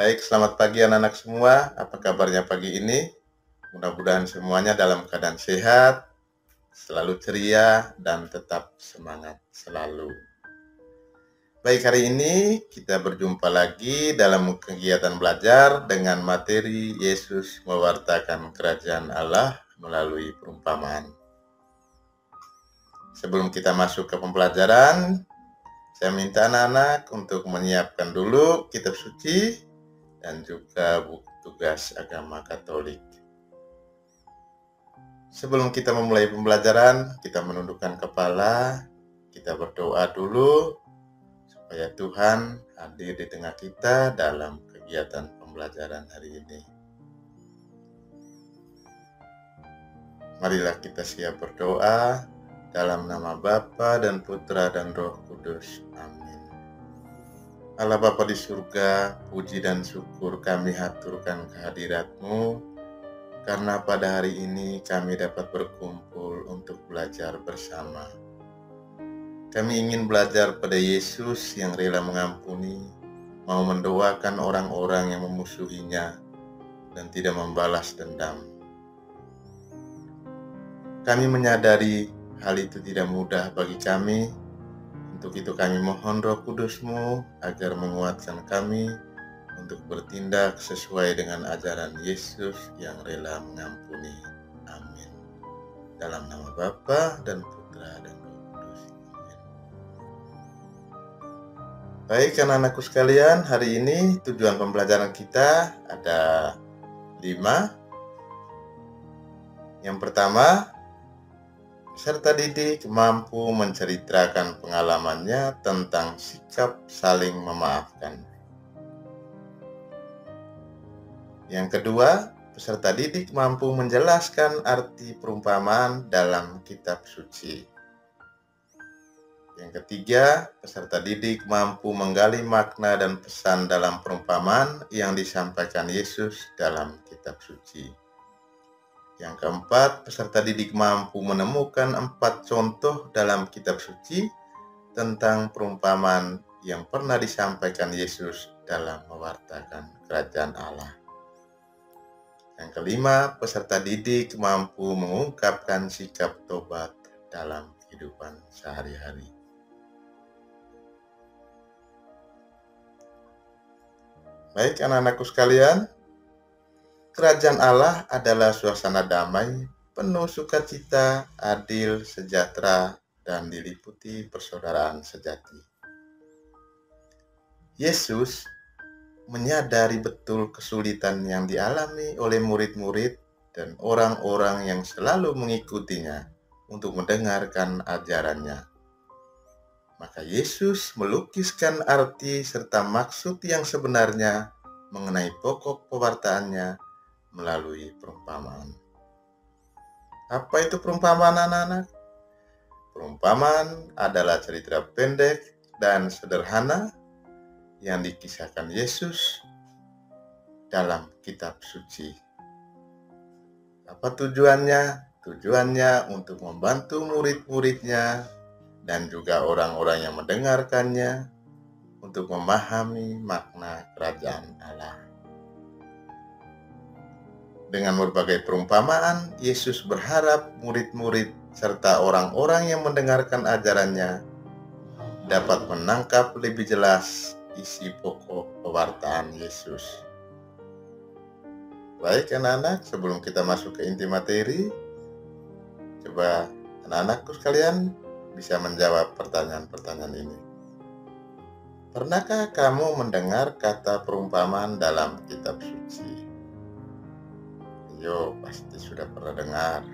Baik, selamat pagi anak-anak semua. Apa kabarnya pagi ini? Mudah-mudahan semuanya dalam keadaan sehat, selalu ceria, dan tetap semangat selalu. Baik, hari ini kita berjumpa lagi dalam kegiatan belajar dengan materi Yesus mewartakan kerajaan Allah melalui perumpamaan. Sebelum kita masuk ke pembelajaran, saya minta anak-anak untuk menyiapkan dulu kitab suci dan juga buku tugas agama Katolik. Sebelum kita memulai pembelajaran, kita menundukkan kepala, kita berdoa dulu supaya Tuhan hadir di tengah kita dalam kegiatan pembelajaran hari ini. Marilah kita siap berdoa dalam nama Bapa dan Putra dan Roh Kudus. Amin. Allah Bapa di surga, puji dan syukur kami haturkan kehadirat-Mu, karena pada hari ini kami dapat berkumpul untuk belajar bersama. Kami ingin belajar pada Yesus yang rela mengampuni, mau mendoakan orang-orang yang memusuhinya, dan tidak membalas dendam. Kami menyadari hal itu tidak mudah bagi kami. Untuk itu kami mohon Roh Kudus-Mu agar menguatkan kami untuk bertindak sesuai dengan ajaran Yesus yang rela mengampuni. Amin. Dalam nama Bapa dan Putra dan Roh Kudus. Amin. Baik anak-anakku sekalian, hari ini tujuan pembelajaran kita ada 5. Yang pertama, peserta didik mampu menceritakan pengalamannya tentang sikap saling memaafkan. Yang kedua, peserta didik mampu menjelaskan arti perumpamaan dalam kitab suci. Yang ketiga, peserta didik mampu menggali makna dan pesan dalam perumpamaan yang disampaikan Yesus dalam kitab suci. Yang keempat, peserta didik mampu menemukan 4 contoh dalam kitab suci tentang perumpamaan yang pernah disampaikan Yesus dalam mewartakan kerajaan Allah. Yang kelima, peserta didik mampu mengungkapkan sikap tobat dalam kehidupan sehari-hari. Baik anak-anakku sekalian, kerajaan Allah adalah suasana damai, penuh sukacita, adil, sejahtera, dan diliputi persaudaraan sejati. Yesus menyadari betul kesulitan yang dialami oleh murid-murid dan orang-orang yang selalu mengikutinya untuk mendengarkan ajarannya. Maka Yesus melukiskan arti serta maksud yang sebenarnya mengenai pokok pewartaannya melalui perumpamaan. Apa itu perumpamaan anak-anak? Perumpamaan adalah cerita pendek dan sederhana yang dikisahkan Yesus dalam kitab suci. Apa tujuannya? Tujuannya untuk membantu murid-muridnya dan juga orang-orang yang mendengarkannya untuk memahami makna kerajaan Allah. Dengan berbagai perumpamaan, Yesus berharap murid-murid serta orang-orang yang mendengarkan ajarannya dapat menangkap lebih jelas isi pokok pewartaan Yesus. Baik anak-anak, sebelum kita masuk ke inti materi, coba anak-anakku sekalian bisa menjawab pertanyaan-pertanyaan ini. Pernahkah kamu mendengar kata perumpamaan dalam kitab suci? Yo, pasti sudah pernah dengar.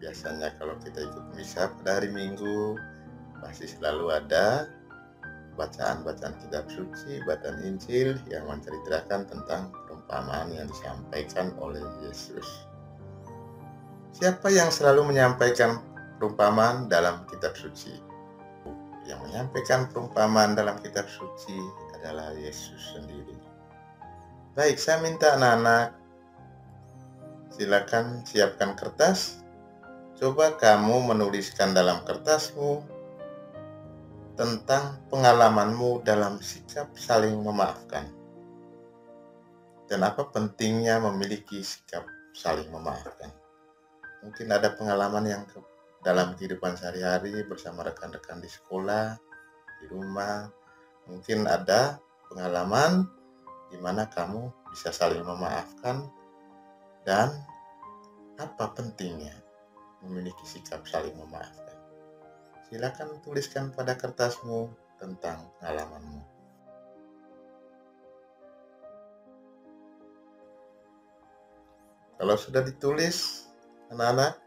Biasanya kalau kita ikut misa pada hari Minggu, pasti selalu ada bacaan-bacaan kitab suci, bacaan Injil yang menceritakan tentang perumpamaan yang disampaikan oleh Yesus. Siapa yang selalu menyampaikan perumpamaan dalam kitab suci? Yang menyampaikan perumpamaan dalam kitab suci adalah Yesus sendiri. Baik, saya minta anak-anak silakan siapkan kertas. Coba kamu menuliskan dalam kertasmu tentang pengalamanmu dalam sikap saling memaafkan. dan apa pentingnya memiliki sikap saling memaafkan. Mungkin ada pengalaman yang dalam kehidupan sehari-hari bersama rekan-rekan di sekolah, di rumah. Mungkin ada pengalaman di mana kamu bisa saling memaafkan dan apa pentingnya memiliki sikap saling memaafkan. Silakan tuliskan pada kertasmu tentang pengalamanmu. Kalau sudah ditulis, anak-anak,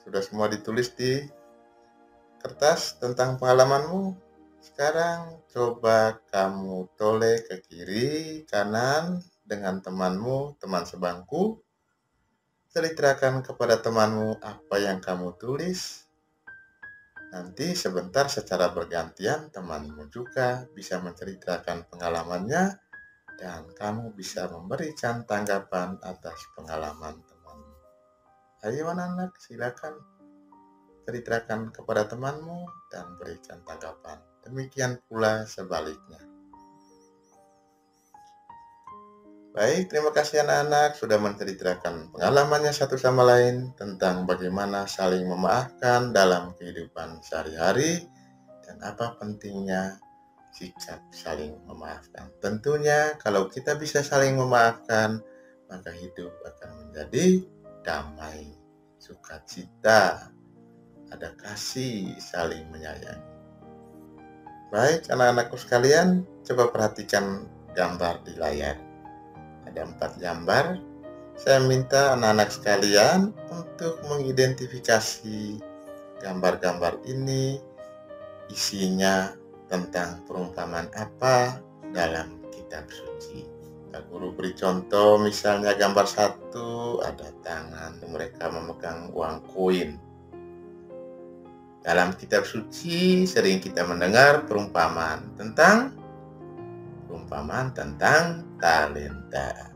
sudah semua ditulis di kertas tentang pengalamanmu, sekarang coba kamu toleh ke kiri, kanan dengan temanmu, teman sebangku. Ceritakan kepada temanmu apa yang kamu tulis. Nanti sebentar secara bergantian temanmu juga bisa menceritakan pengalamannya dan kamu bisa memberikan tanggapan atas pengalaman temanmu. Ayo anak-anak, silakan ceritakan kepada temanmu dan berikan tanggapan. Demikian pula sebaliknya. Baik, terima kasih anak-anak sudah menceritakan pengalamannya satu sama lain tentang bagaimana saling memaafkan dalam kehidupan sehari-hari dan apa pentingnya sikap saling memaafkan. Tentunya kalau kita bisa saling memaafkan, maka hidup akan menjadi damai, sukacita, ada kasih, saling menyayangi. Baik anak-anakku sekalian, coba perhatikan gambar di layar. Ada 4 gambar. Saya minta anak-anak sekalian untuk mengidentifikasi gambar-gambar ini, isinya tentang perumpamaan apa dalam kitab suci. Pak Guru beri contoh, misalnya gambar 1 ada tangan mereka memegang uang koin. Dalam kitab suci sering kita mendengar perumpamaan tentang talenta.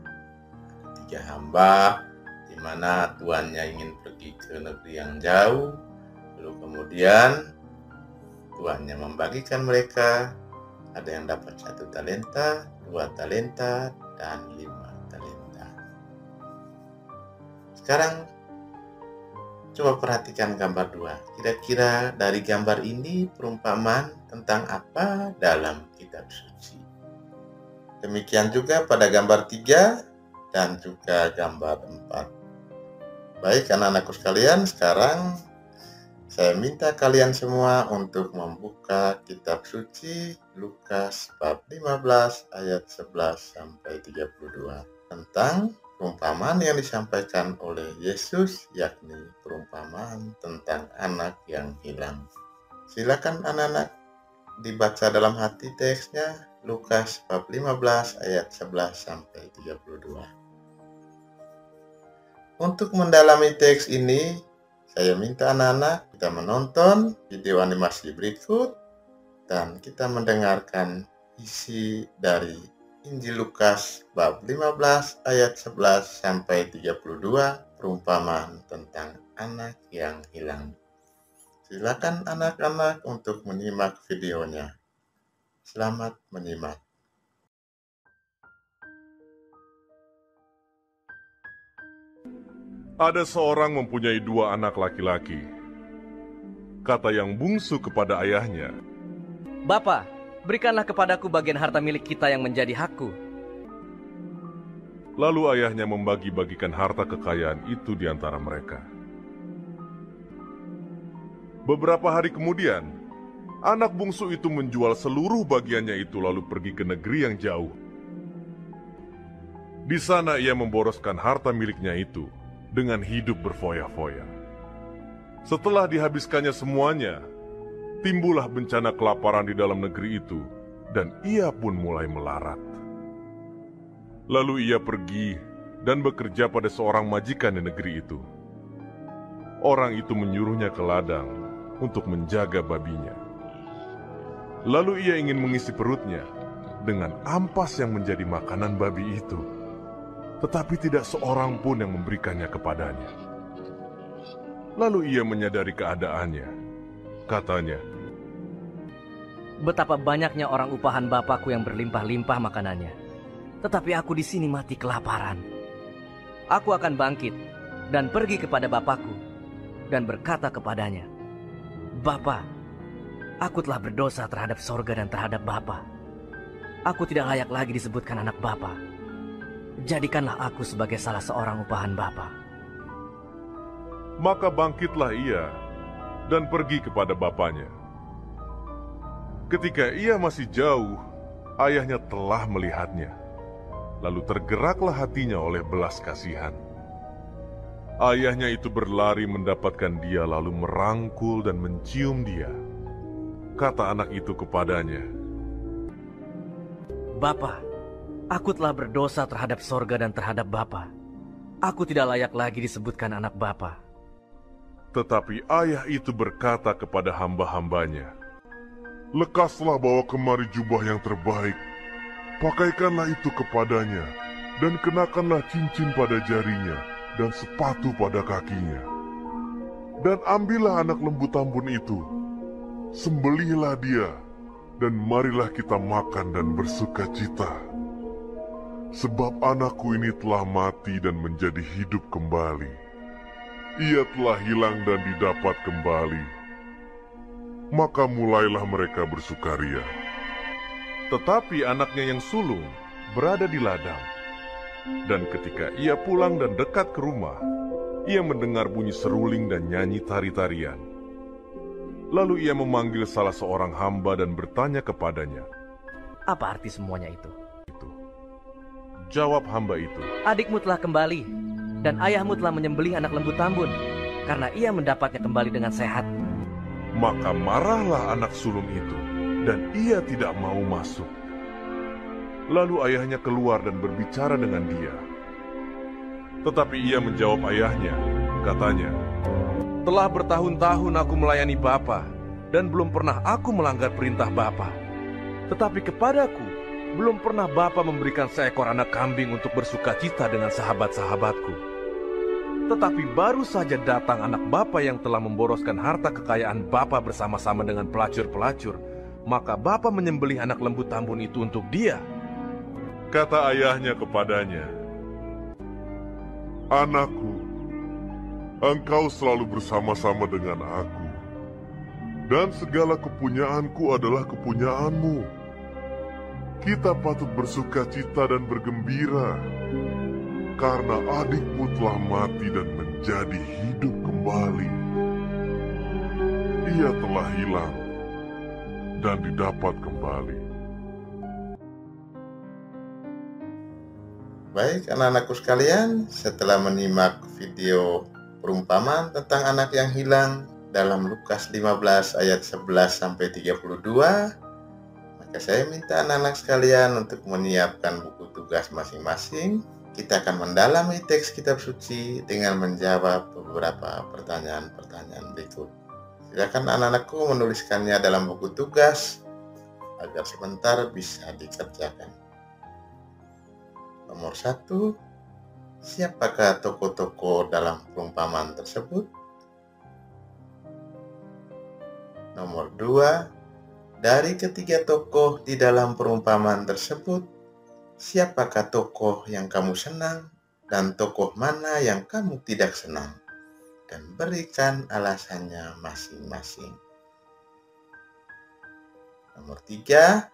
3 hamba di mana tuannya ingin pergi ke negeri yang jauh, lalu kemudian tuannya membagikan mereka, ada yang dapat 1 talenta, 2 talenta, dan 5 talenta. Sekarang coba perhatikan gambar 2. Kira-kira dari gambar ini perumpamaan tentang apa dalam kitab suci? Demikian juga pada gambar 3 dan juga gambar 4. Baik anak-anakku sekalian, sekarang saya minta kalian semua untuk membuka kitab suci Lukas bab 15 ayat 11 sampai 32 tentang perumpamaan yang disampaikan oleh Yesus, yakni perumpamaan tentang anak yang hilang. Silakan anak-anak dibaca dalam hati teksnya, Lukas bab 15 ayat 11 sampai 32. Untuk mendalami teks ini, saya minta anak-anak kita menonton video animasi berikut dan kita mendengarkan isi dari Injil Lukas bab 15 ayat 11 sampai 32 perumpamaan tentang anak yang hilang. Silakan anak-anak untuk menyimak videonya. Selamat menyimak. Ada seorang mempunyai 2 anak laki-laki. Kata yang bungsu kepada ayahnya, "Bapa, berikanlah kepadaku bagian harta milik kita yang menjadi hakku." Lalu ayahnya membagi-bagikan harta kekayaan itu di antara mereka. Beberapa hari kemudian, anak bungsu itu menjual seluruh bagiannya itu lalu pergi ke negeri yang jauh. Di sana ia memboroskan harta miliknya itu dengan hidup berfoya-foya. Setelah dihabiskannya semuanya, timbullah bencana kelaparan di dalam negeri itu, dan ia pun mulai melarat. Lalu ia pergi dan bekerja pada seorang majikan di negeri itu. Orang itu menyuruhnya ke ladang untuk menjaga babinya. Lalu ia ingin mengisi perutnya dengan ampas yang menjadi makanan babi itu, tetapi tidak seorang pun yang memberikannya kepadanya. Lalu ia menyadari keadaannya. Katanya, "Betapa banyaknya orang upahan bapakku yang berlimpah-limpah makanannya. tetapi aku di sini mati kelaparan. Aku akan bangkit dan pergi kepada bapakku dan berkata kepadanya, Bapa, aku telah berdosa terhadap sorga dan terhadap Bapa. Aku tidak layak lagi disebutkan anak Bapa. Jadikanlah aku sebagai salah seorang upahan Bapa. Maka bangkitlah ia dan pergi kepada bapaknya. Ketika ia masih jauh, ayahnya telah melihatnya. Lalu tergeraklah hatinya oleh belas kasihan. Ayahnya itu berlari mendapatkan dia lalu merangkul dan mencium dia. Kata anak itu kepadanya, Bapa, aku telah berdosa terhadap sorga dan terhadap Bapa. Aku tidak layak lagi disebutkan anak Bapa. Tetapi ayah itu berkata kepada hamba-hambanya, lekaslah bawa kemari jubah yang terbaik, pakaikanlah itu kepadanya, dan kenakanlah cincin pada jarinya, dan sepatu pada kakinya. Dan ambillah anak lembu tambun itu, sembelihlah dia, dan marilah kita makan dan bersuka cita. Sebab anakku ini telah mati dan menjadi hidup kembali. Ia telah hilang dan didapat kembali. Maka mulailah mereka bersukaria. Tetapi anaknya yang sulung berada di ladang. Dan ketika ia pulang dan dekat ke rumah, ia mendengar bunyi seruling dan nyanyi tari-tarian. Lalu ia memanggil salah seorang hamba dan bertanya kepadanya, Apa arti semuanya itu? Jawab hamba itu, Adikmu telah kembali, dan ayahmu telah menyembelih anak lembu tambun, karena ia mendapatnya kembali dengan sehat. Maka marahlah anak sulung itu, dan ia tidak mau masuk. Lalu ayahnya keluar dan berbicara dengan dia. Tetapi ia menjawab ayahnya, katanya, telah bertahun-tahun aku melayani Bapa, dan belum pernah aku melanggar perintah Bapa. Tetapi kepadaku, belum pernah Bapa memberikan seekor anak kambing untuk bersuka cita dengan sahabat-sahabatku. Tetapi baru saja datang anak Bapa yang telah memboroskan harta kekayaan Bapa bersama-sama dengan pelacur-pelacur, maka Bapa menyembelih anak lembu tambun itu untuk dia. Kata ayahnya kepadanya, anakku, engkau selalu bersama-sama dengan aku, dan segala kepunyaanku adalah kepunyaanmu. Kita patut bersuka cita dan bergembira, karena adikmu telah mati dan menjadi hidup kembali. Ia telah hilang dan didapat kembali. Baik anak-anakku sekalian, setelah menyimak video perumpamaan tentang anak yang hilang dalam Lukas 15 ayat 11 sampai 32, maka saya minta anak-anak sekalian untuk menyiapkan buku tugas masing-masing. Kita akan mendalami teks kitab suci dengan menjawab beberapa pertanyaan-pertanyaan berikut. Silakan anak-anakku menuliskannya dalam buku tugas agar sebentar bisa dikerjakan. Nomor 1, siapakah tokoh-tokoh dalam perumpamaan tersebut? Nomor 2, dari ketiga tokoh di dalam perumpamaan tersebut, siapakah tokoh yang kamu senang dan tokoh mana yang kamu tidak senang? Dan berikan alasannya masing-masing. Nomor 3,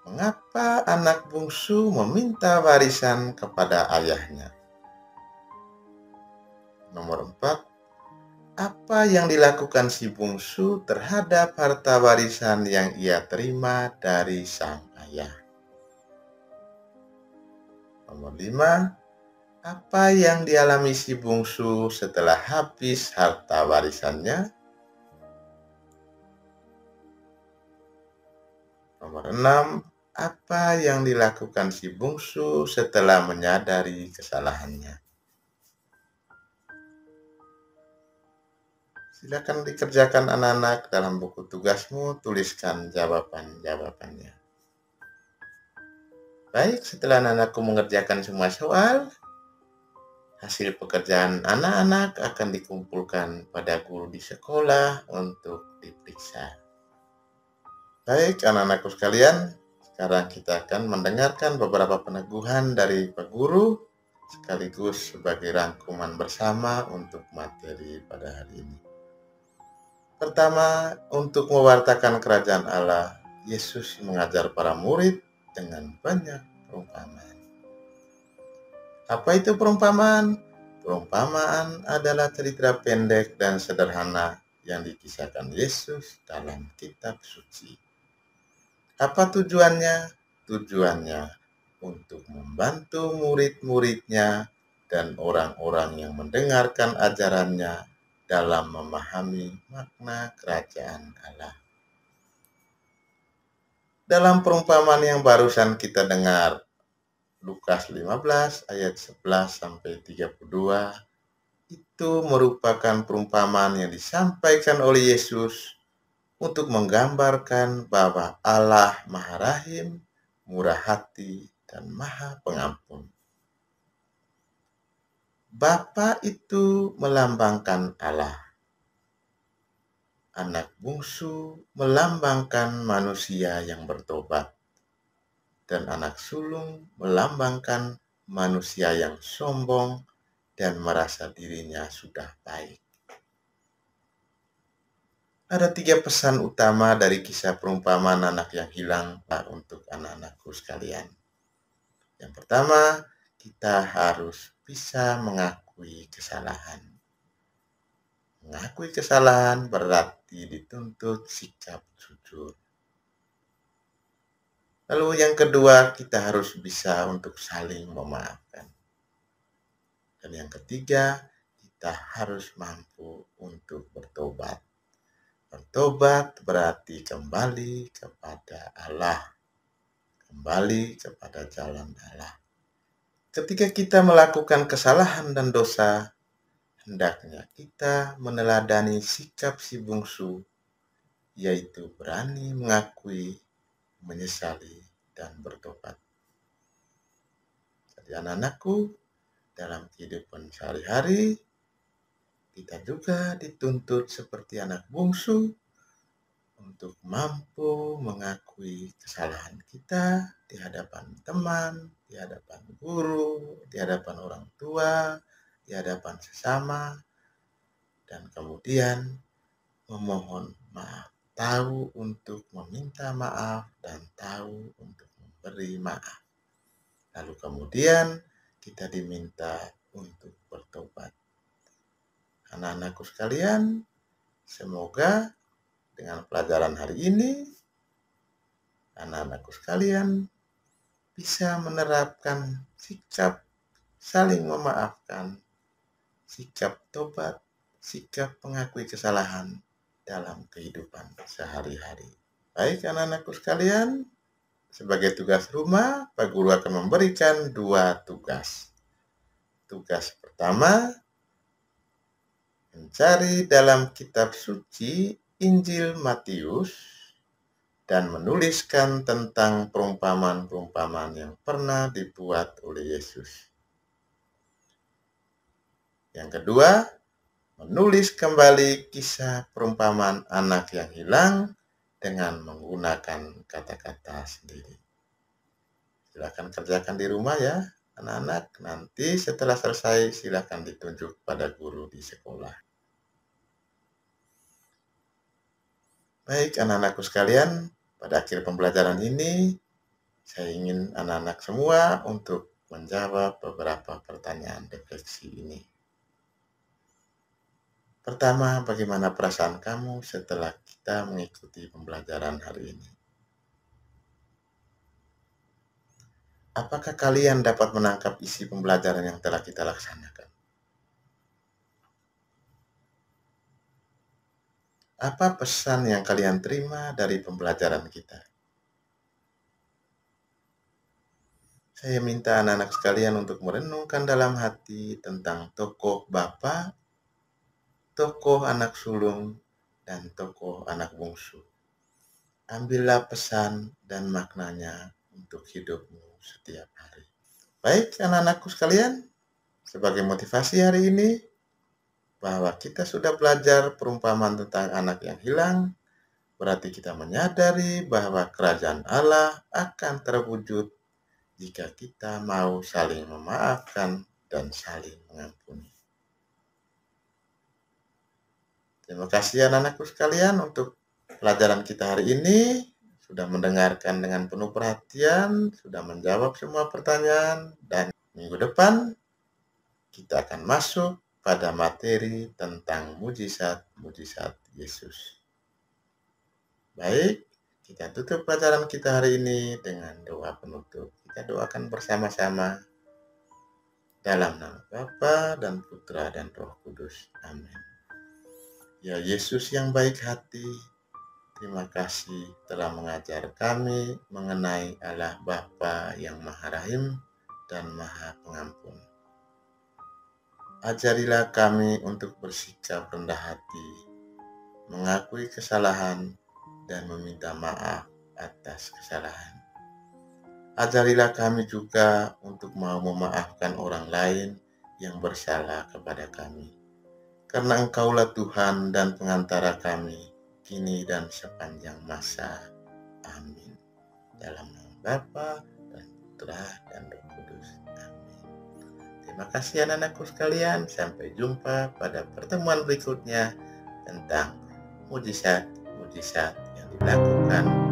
mengapa anak bungsu meminta warisan kepada ayahnya? Nomor 4, apa yang dilakukan si bungsu terhadap harta warisan yang ia terima dari sang ayah? Nomor 5, apa yang dialami si bungsu setelah habis harta warisannya? Nomor 6, apa yang dilakukan si bungsu setelah menyadari kesalahannya? Silakan dikerjakan anak-anak dalam buku tugasmu, tuliskan jawaban-jawabannya. Baik, setelah anak-anakku mengerjakan semua soal, hasil pekerjaan anak-anak akan dikumpulkan pada guru di sekolah untuk diperiksa. Baik, anak-anakku sekalian, Sekarang kita akan mendengarkan beberapa peneguhan dari Pak Guru sekaligus sebagai rangkuman bersama untuk materi pada hari ini. Pertama, untuk mewartakan kerajaan Allah, Yesus mengajar para murid dengan banyak perumpamaan. Apa itu perumpamaan? Perumpamaan adalah cerita pendek dan sederhana yang dikisahkan Yesus dalam kitab suci. Apa tujuannya? Tujuannya untuk membantu murid-muridnya dan orang-orang yang mendengarkan ajarannya dalam memahami makna kerajaan Allah. Dalam perumpamaan yang barusan kita dengar, Lukas 15 ayat 11 sampai 32, itu merupakan perumpamaan yang disampaikan oleh Yesus untuk menggambarkan bahwa Allah Maha Rahim, murah hati, dan Maha Pengampun. Bapa itu melambangkan Allah. Anak bungsu melambangkan manusia yang bertobat. Dan anak sulung melambangkan manusia yang sombong dan merasa dirinya sudah baik. Ada 3 pesan utama dari kisah perumpamaan anak yang hilang untuk anak-anakku sekalian. Yang pertama, kita harus bisa mengakui kesalahan. Mengakui kesalahan berarti dituntut sikap jujur. Lalu yang kedua, kita harus bisa untuk saling memaafkan. Dan yang ketiga, kita harus mampu untuk bertobat. Bertobat berarti kembali kepada Allah. Kembali kepada jalan Allah. Ketika kita melakukan kesalahan dan dosa, hendaknya kita meneladani sikap si bungsu, yaitu berani mengakui, menyesali, dan bertobat. Jadi anak-anakku, dalam kehidupan sehari-hari, kita juga dituntut seperti anak bungsu untuk mampu mengakui kesalahan kita di hadapan teman, di hadapan guru, di hadapan orang tua, di hadapan sesama, dan kemudian memohon maaf. Tahu untuk meminta maaf dan tahu untuk memberi maaf. Lalu kemudian kita diminta untuk bertobat. Anak-anakku sekalian, semoga dengan pelajaran hari ini, anak-anakku sekalian bisa menerapkan sikap saling memaafkan, sikap tobat, sikap mengakui kesalahan dalam kehidupan sehari-hari. Baik anak-anakku sekalian, sebagai tugas rumah, Pak Guru akan memberikan 2 tugas. Tugas pertama, mencari dalam kitab suci Injil Matius dan menuliskan tentang perumpamaan-perumpamaan yang pernah dibuat oleh Yesus. Yang kedua, menulis kembali kisah perumpamaan anak yang hilang dengan menggunakan kata-kata sendiri. Silakan kerjakan di rumah ya, anak-anak. Nanti setelah selesai, silakan ditunjuk pada guru di sekolah. Baik anak-anakku sekalian, pada akhir pembelajaran ini, saya ingin anak-anak semua untuk menjawab beberapa pertanyaan refleksi ini. Pertama, bagaimana perasaan kamu setelah kita mengikuti pembelajaran hari ini? Apakah kalian dapat menangkap isi pembelajaran yang telah kita laksanakan? Apa pesan yang kalian terima dari pembelajaran kita? Saya minta anak-anak sekalian untuk merenungkan dalam hati tentang tokoh Bapa, tokoh anak sulung, dan tokoh anak bungsu. Ambillah pesan dan maknanya untuk hidupmu setiap hari. Baik anak-anakku sekalian, sebagai motivasi hari ini, bahwa kita sudah belajar perumpamaan tentang anak yang hilang, berarti kita menyadari bahwa kerajaan Allah akan terwujud jika kita mau saling memaafkan dan saling mengampuni. Terima kasih anak-anakku sekalian untuk pelajaran kita hari ini. Sudah mendengarkan dengan penuh perhatian, sudah menjawab semua pertanyaan, dan minggu depan kita akan masuk pada materi tentang mujizat-mujizat Yesus. Baik, kita tutup pelajaran kita hari ini dengan doa penutup. Kita doakan bersama-sama dalam nama Bapa dan Putra dan Roh Kudus. Amin. Ya Yesus yang baik hati, terima kasih telah mengajar kami mengenai Allah Bapa yang Maha Rahim dan Maha Pengampun. Ajarilah kami untuk bersikap rendah hati, mengakui kesalahan, dan meminta maaf atas kesalahan. Ajarilah kami juga untuk mau memaafkan orang lain yang bersalah kepada kami. Karena Engkaulah Tuhan dan pengantara kami, kini dan sepanjang masa. Amin. Dalam nama Bapa dan Putra dan Roh Kudus. Amin. Terima kasih anak-anakku sekalian. Sampai jumpa pada pertemuan berikutnya tentang mujizat-mujizat yang dilakukan